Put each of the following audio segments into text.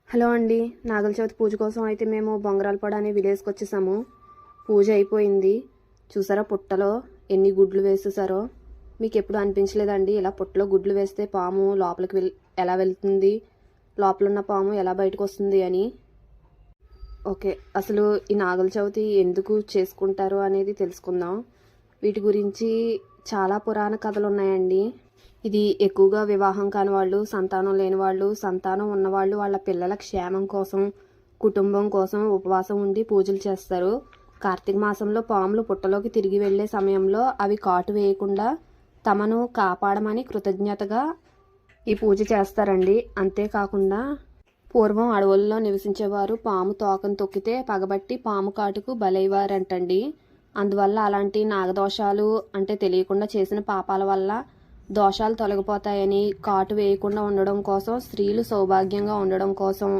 Hello అండి, నాగల చవితి పూజ కోసం అయితే మేము బొంగరాలపాడు అనే విలేజ్కి వచ్చేసాము. పూజ అయిపోయింది. చూసారా పుట్టలో ఎన్ని గుడ్లు వేసేసారో. మీకు ఎప్పుడు అనిపించలేదండి ఇలా పుట్టలో గుడ్లు వేస్తే పాము లోపలికి ఎలా వెళ్తుంది, లోపల ఉన్న పాము ఎలా బయటకు వస్తుంది అని. ఓకే, అసలు ఈ నాగల చవితి ఎందుకు చేసుకుంటారు అనేది తెలుసుకుందాం. వీటి గురించి చాలా పురాణ కథలు ఉన్నాయండి. ఇది ఎక్కువగా వివాహం కాని వాళ్ళు, సంతానం లేని వాళ్ళు, సంతానం ఉన్నవాళ్ళు వాళ్ళ పిల్లల క్షేమం కోసం, కుటుంబం కోసం ఉపవాసం ఉండి పూజలు చేస్తారు. కార్తీక మాసంలో పాములు పుట్టలోకి తిరిగి వెళ్లే సమయంలో అవి కాటు వేయకుండా తమను కాపాడమని కృతజ్ఞతగా ఈ పూజ చేస్తారండి. అంతేకాకుండా పూర్వం అడవుల్లో నివసించేవారు పాము తోకను తొక్కితే పగబట్టి పాము కాటుకు బలైవారంటండి. అందువల్ల అలాంటి నాగదోషాలు అంటే తెలియకుండా చేసిన పాపాల వల్ల దోషాలు తొలగిపోతాయని, కాటు వేయకుండా ఉండడం కోసం, స్త్రీలు సౌభాగ్యంగా ఉండడం కోసం,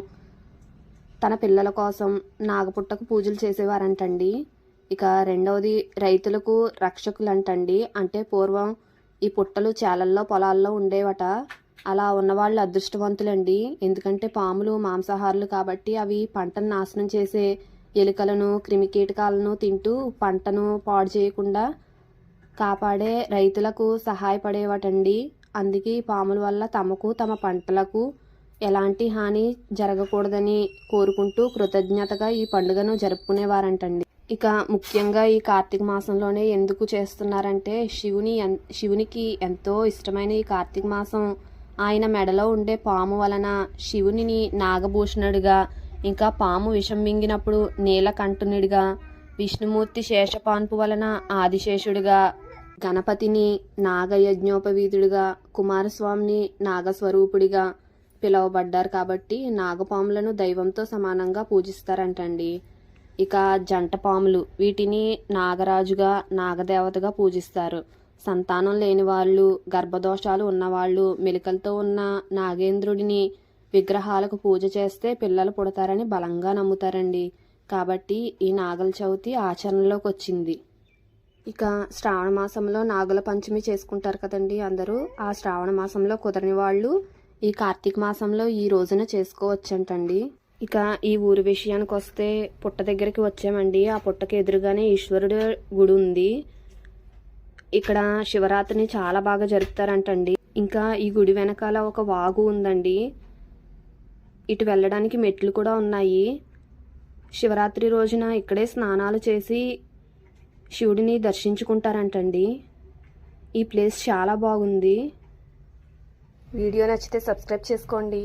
తన పిల్లల కోసం నాగపుట్టకు పూజలు చేసేవారంటండి. ఇక రెండవది రైతులకు రక్షకులు అంటండి. అంటే పూర్వం ఈ పుట్టలు చేలల్లో పొలాల్లో ఉండేవట. అలా ఉన్నవాళ్ళు అదృష్టవంతులండి. ఎందుకంటే పాములు మాంసాహారులు కాబట్టి అవి పంటను నాశనం చేసే ఎలుకలను, క్రిమికీటకాలను తింటూ పంటను పాడు చేయకుండా కాపాడే రైతులకు సహాయపడేవటండి. అందుకే పాముల వల్ల తమకు, తమ పంటలకు ఎలాంటి హాని జరగకూడదని కోరుకుంటూ కృతజ్ఞతగా ఈ పండుగను జరుపుకునేవారంటండి. ఇక ముఖ్యంగా ఈ కార్తీక మాసంలోనే ఎందుకు చేస్తున్నారంటే శివునికి ఎంతో ఇష్టమైన ఈ కార్తీక మాసం ఆయన మెడలో ఉండే పాము వలన శివునిని నాగభూషణుడిగా, ఇంకా పాము విషం మింగినప్పుడు నీలకంఠునిడిగా, విష్ణుమూర్తి శేషపాన్పు వలన ఆదిశేషుడిగా, గణపతిని నాగయజ్ఞోపవీతుడిగా, కుమారస్వామిని నాగస్వరూపుడిగా పిలువబడ్డారు కాబట్టి నాగపాములను దైవంతో సమానంగా పూజిస్తారంటండి. ఇక జంట పాములు, వీటిని నాగరాజుగా, నాగదేవతగా పూజిస్తారు. సంతానం లేని వాళ్ళు, గర్భదోషాలు ఉన్నవాళ్ళు మెలికలతో ఉన్న నాగేంద్రుడిని విగ్రహాలకు పూజ చేస్తే పిల్లలు పుడతారని బలంగా నమ్ముతారండి. కాబట్టి ఈ నాగల చవితి ఆచరణలోకి వచ్చింది. ఇక శ్రావణ మాసంలో నాగుల పంచమి చేసుకుంటారు కదండి అందరూ. ఆ శ్రావణ మాసంలో కుదరని వాళ్ళు ఈ కార్తీక మాసంలో ఈ రోజున చేసుకోవచ్చంటండి. ఇక ఈ ఊరి విషయానికి వస్తే పుట్ట దగ్గరికి వచ్చామండి. ఆ పుట్టకి ఎదురుగానే ఈశ్వరుడు గుడి ఉంది. ఇక్కడ శివరాత్రిని చాలా బాగా జరుపుతారంటండి. ఇంకా ఈ గుడి వెనకాల ఒక వాగు ఉందండి. ఇటు వెళ్ళడానికి మెట్లు కూడా ఉన్నాయి. శివరాత్రి రోజున ఇక్కడే స్నానాలు చేసి శివుడిని దర్శించుకుంటారంటండి. ఈ ప్లేస్ చాలా బాగుంది. వీడియో నచ్చితే సబ్స్క్రైబ్ చేసుకోండి.